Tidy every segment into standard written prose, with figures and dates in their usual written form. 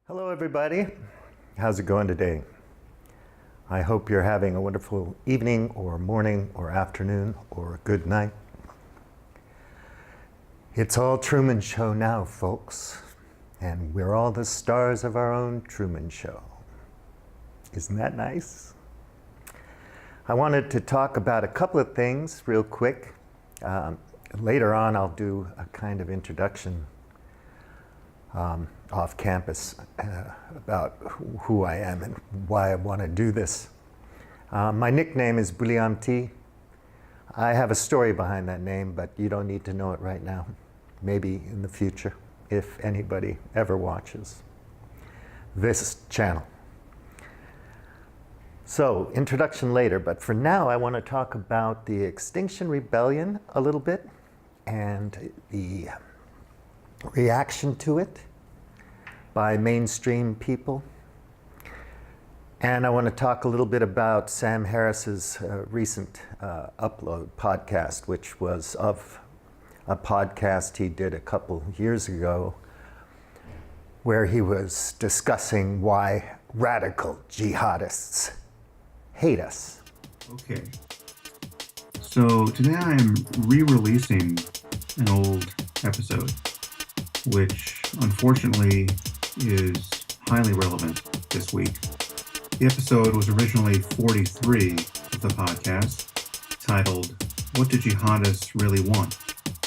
Hello everybody, how's it going today? I hope you're having a wonderful evening or morning or afternoon or good night. It's all Truman Show now, folks, and we're all the stars of our own Truman Show. Isn't that nice? I wanted to talk about a couple of things real quick. Later on I'll do a kind of introduction off campus about who I am and why I want to do this. My nickname is Buliamti. I have a story behind that name, but you don't need to know it right now. Maybe in the future, if anybody ever watches this channel. So, introduction later, but for now I want to talk about the Extinction Rebellion a little bit and the reaction to it by mainstream people. And I want to talk a little bit about Sam Harris's recent upload podcast, which was of a podcast he did a couple years ago where he was discussing why radical jihadists hate us. Okay. So today I am re-releasing an old episode, which unfortunately is highly relevant this week. The episode was originally 43 of the podcast, titled, What Do Jihadists Really Want?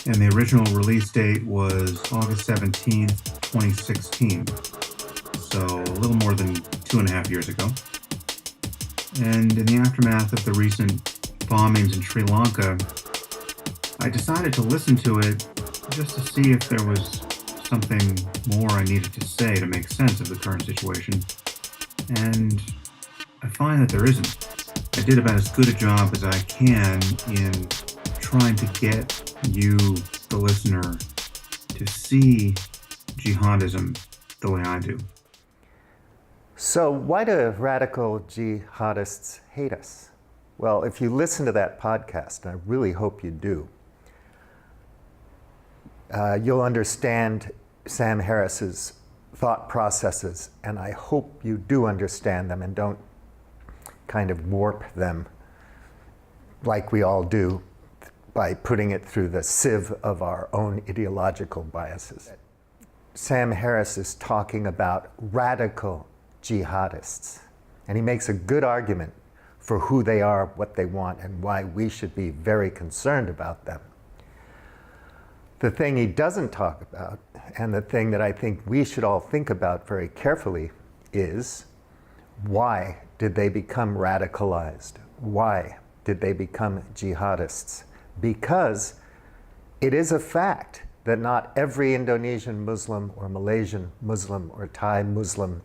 And the original release date was August 17th, 2016. So a little more than 2.5 years ago. And in the aftermath of the recent bombings in Sri Lanka, I decided to listen to it just to see if there was something more I needed to say to make sense of the current situation. And I find that there isn't. I did about as good a job as I can in trying to get you, the listener, to see jihadism the way I do. So why do radical jihadists hate us? Well, if you listen to that podcast, and I really hope you do, you'll understand Sam Harris's thought processes, and I hope you do understand them and don't kind of warp them like we all do by putting it through the sieve of our own ideological biases. Sam Harris is talking about radical jihadists, and he makes a good argument for who they are, what they want, and why we should be very concerned about them. The thing he doesn't talk about, and the thing that I think we should all think about very carefully, is why did they become radicalized? Why did they become jihadists? Because it is a fact that not every Indonesian Muslim or Malaysian Muslim or Thai Muslim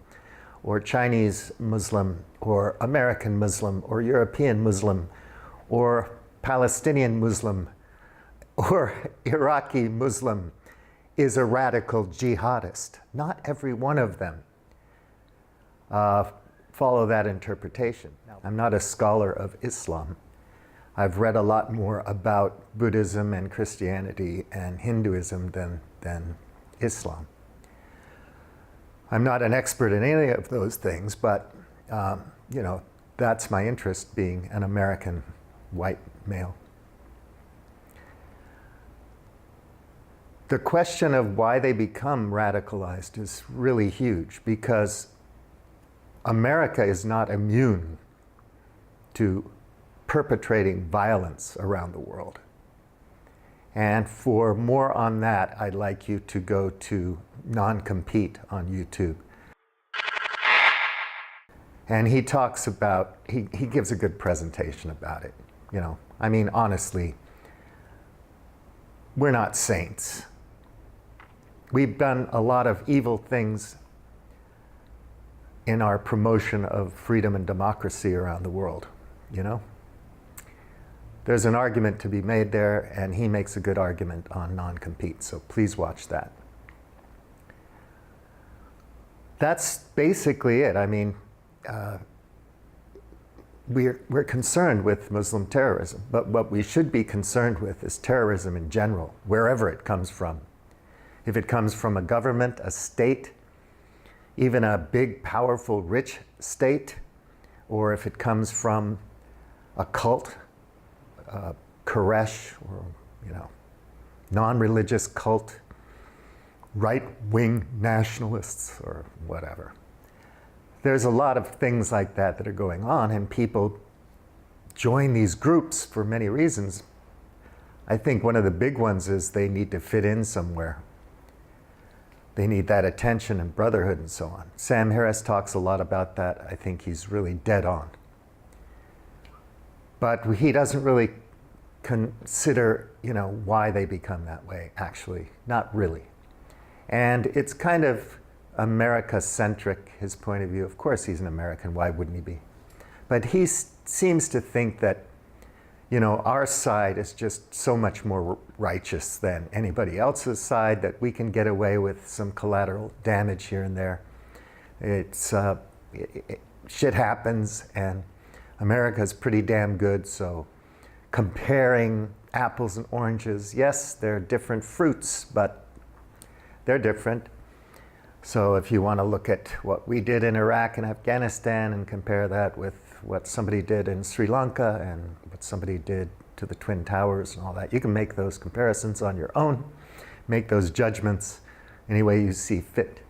or Chinese Muslim or American Muslim or European Muslim or Palestinian Muslim or Iraqi Muslim is a radical jihadist. Not every one of them follow that interpretation. I'm not a scholar of Islam. I've read a lot more about Buddhism and Christianity and Hinduism than Islam. I'm not an expert in any of those things, but that's my interest, being an American white male. The question of why they become radicalized is really huge, because America is not immune to perpetrating violence around the world. And for more on that, I'd like you to go to NonCompete on YouTube. And he talks about, he gives a good presentation about it. I mean, honestly, we're not saints. We've done a lot of evil things in our promotion of freedom and democracy around the world, There's an argument to be made there, and he makes a good argument on NonCompete, so please watch that. That's basically it. I mean, we're concerned with Muslim terrorism, but what we should be concerned with is terrorism in general, wherever it comes from. If it comes from a government, a state, even a big, powerful, rich state, or if it comes from a cult, Koresh, or non-religious cult, right-wing nationalists, or whatever. There's a lot of things like that that are going on, and people join these groups for many reasons. I think one of the big ones is they need to fit in somewhere. They need that attention and brotherhood and so on. Sam Harris talks a lot about that. I think he's really dead on. But he doesn't really consider, why they become that way, actually. Not really. And it's kind of America-centric, his point of view. Of course he's an American, why wouldn't he be? But he seems to think that, our side is just so much more righteous than anybody else's side, that we can get away with some collateral damage here and there. Shit happens, and America's pretty damn good, so comparing apples and oranges, yes, they're different fruits, but they're different. So if you want to look at what we did in Iraq and Afghanistan and compare that with what somebody did in Sri Lanka and what somebody did to the Twin Towers and all that, you can make those comparisons on your own, make those judgments any way you see fit.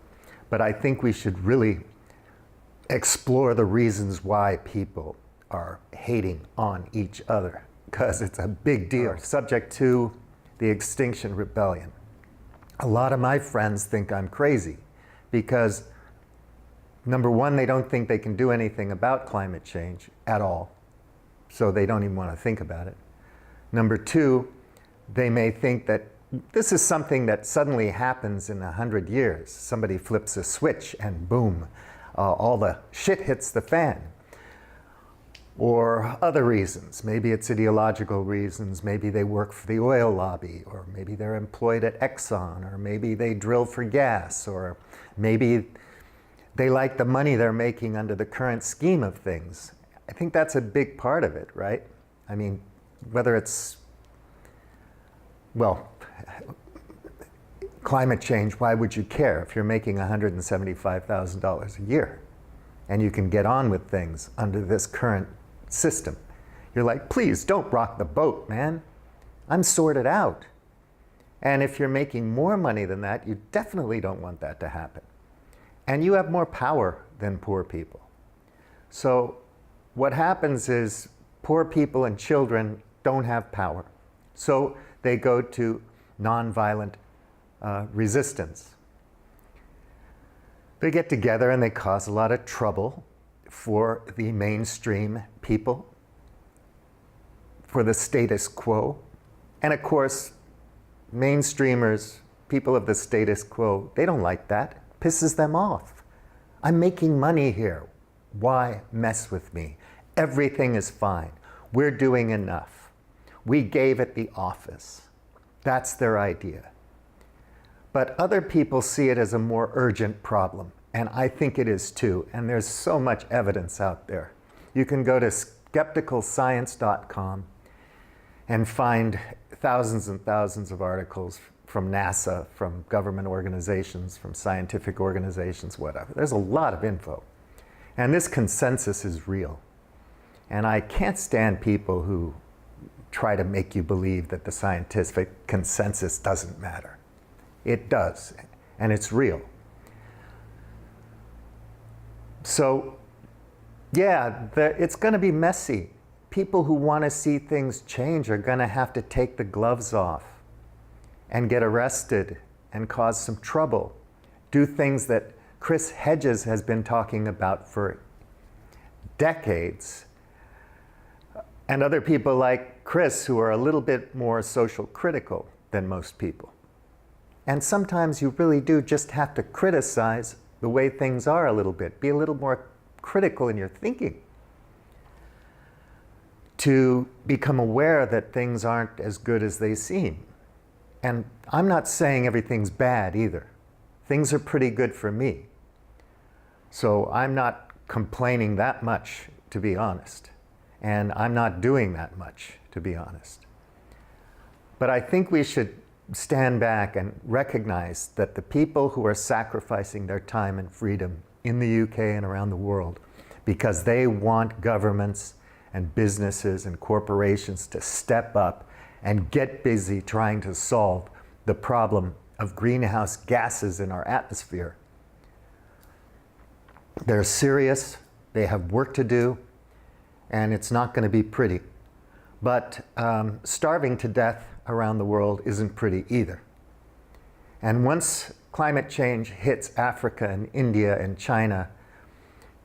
But I think we should really explore the reasons why people are hating on each other, because it's a big deal. Subject to the Extinction Rebellion. A lot of my friends think I'm crazy because, number one, they don't think they can do anything about climate change at all, so they don't even want to think about it. Number two, they may think that this is something that suddenly happens in 100 years. Somebody flips a switch and boom, all the shit hits the fan. Or other reasons. Maybe it's ideological reasons. Maybe they work for the oil lobby, or maybe they're employed at Exxon, or maybe they drill for gas, or maybe they like the money they're making under the current scheme of things. I think that's a big part of it, right? I mean, whether it's, climate change, why would you care if you're making $175,000 a year and you can get on with things under this current system? You're like, please don't rock the boat, man. I'm sorted out. And if you're making more money than that, you definitely don't want that to happen. And you have more power than poor people. So what happens is poor people and children don't have power. So they go to nonviolent resistance. They get together and they cause a lot of trouble for the mainstream people, for the status quo. And of course, mainstreamers, people of the status quo, they don't like that. It pisses them off. I'm making money here. Why mess with me? Everything is fine. We're doing enough. We gave it the office. That's their idea. But other people see it as a more urgent problem. And I think it is too. And there's so much evidence out there. You can go to skepticalscience.com and find thousands and thousands of articles from NASA, from government organizations, from scientific organizations, whatever. There's a lot of info. And this consensus is real. And I can't stand people who try to make you believe that the scientific consensus doesn't matter. It does, and it's real. So, yeah, it's going to be messy. People who want to see things change are going to have to take the gloves off and get arrested and cause some trouble. Do things that Chris Hedges has been talking about for decades. And other people like Chris who are a little bit more social critical than most people. And sometimes you really do just have to criticize the way things are a little bit. Be a little more critical in your thinking to become aware that things aren't as good as they seem. And I'm not saying everything's bad either. Things are pretty good for me. So I'm not complaining that much, to be honest. And I'm not doing that much, to be honest. But I think we should stand back and recognize that the people who are sacrificing their time and freedom in the UK and around the world because they want governments and businesses and corporations to step up and get busy trying to solve the problem of greenhouse gases in our atmosphere. They're serious, they have work to do, and it's not going to be pretty. But starving to death around the world isn't pretty either. And once climate change hits Africa and India and China,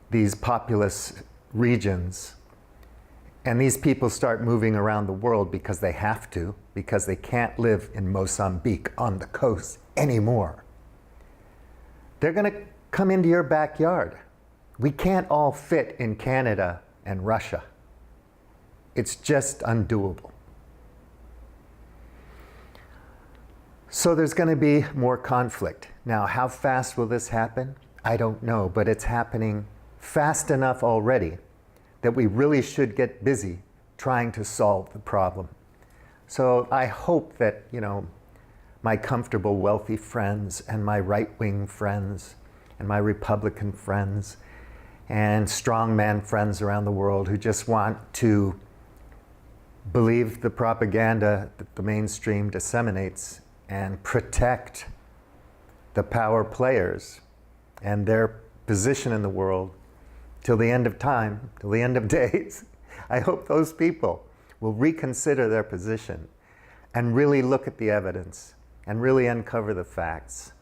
these populous regions, and these people start moving around the world because they have to, because they can't live in Mozambique on the coast anymore, they're going to come into your backyard. We can't all fit in Canada and Russia. It's just undoable. So there's going to be more conflict. Now, how fast will this happen? I don't know, but it's happening fast enough already that we really should get busy trying to solve the problem. So I hope that, my comfortable, wealthy friends and my right-wing friends and my Republican friends and strongman friends around the world who just want to believe the propaganda that the mainstream disseminates and protect the power players and their position in the world till the end of time, till the end of days. I hope those people will reconsider their position and really look at the evidence and really uncover the facts.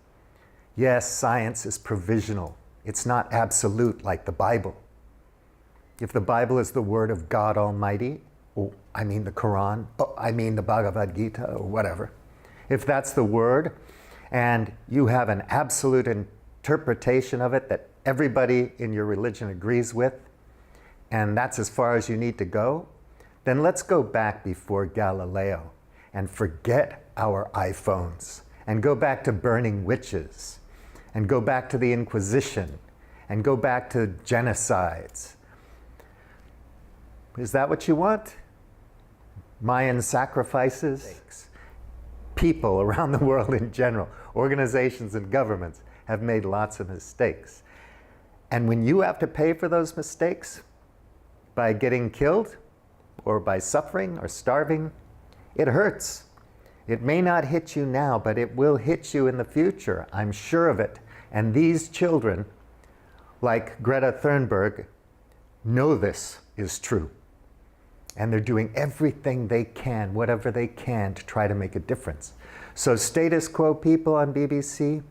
Yes, science is provisional. It's not absolute like the Bible. If the Bible is the word of God Almighty, the Quran, the Bhagavad Gita, or whatever, if that's the word and you have an absolute interpretation of it that everybody in your religion agrees with, and that's as far as you need to go, then let's go back before Galileo and forget our iPhones and go back to burning witches and go back to the Inquisition and go back to genocides. Is that what you want? Mayan sacrifices? People around the world in general, organizations and governments have made lots of mistakes. And when you have to pay for those mistakes by getting killed or by suffering or starving, it hurts. It may not hit you now, but it will hit you in the future. I'm sure of it. And these children, like Greta Thunberg, know this is true. And they're doing everything they can, whatever they can, to try to make a difference. So status quo people on BBC,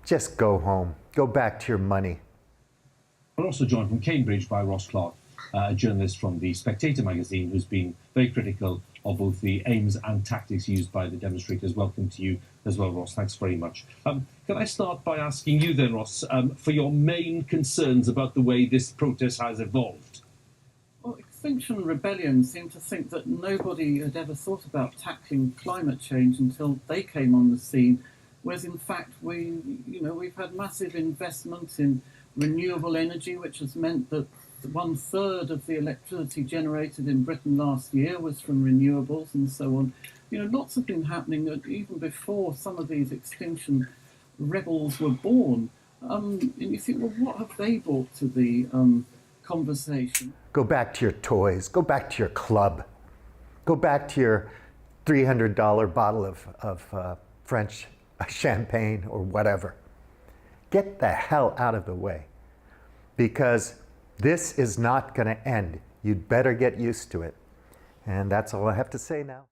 just go home. Go back to your money. We're also joined from Cambridge by Ross Clark, a journalist from The Spectator magazine, who's been very critical of both the aims and tactics used by the demonstrators. Welcome to you as well, Ross. Thanks very much. Can I start by asking you then, Ross, for your main concerns about the way this protest has evolved? Well, Extinction Rebellion seemed to think that nobody had ever thought about tackling climate change until they came on the scene, whereas in fact we've had massive investments in renewable energy, which has meant that 1/3 of the electricity generated in Britain last year was from renewables and so on. Lots have been happening even before some of these extinction rebels were born. And you think, well, what have they brought to the conversation? Go back to your toys. Go back to your club. Go back to your $300 bottle of French champagne or whatever. Get the hell out of the way, because this is not going to end. You'd better get used to it. And that's all I have to say now.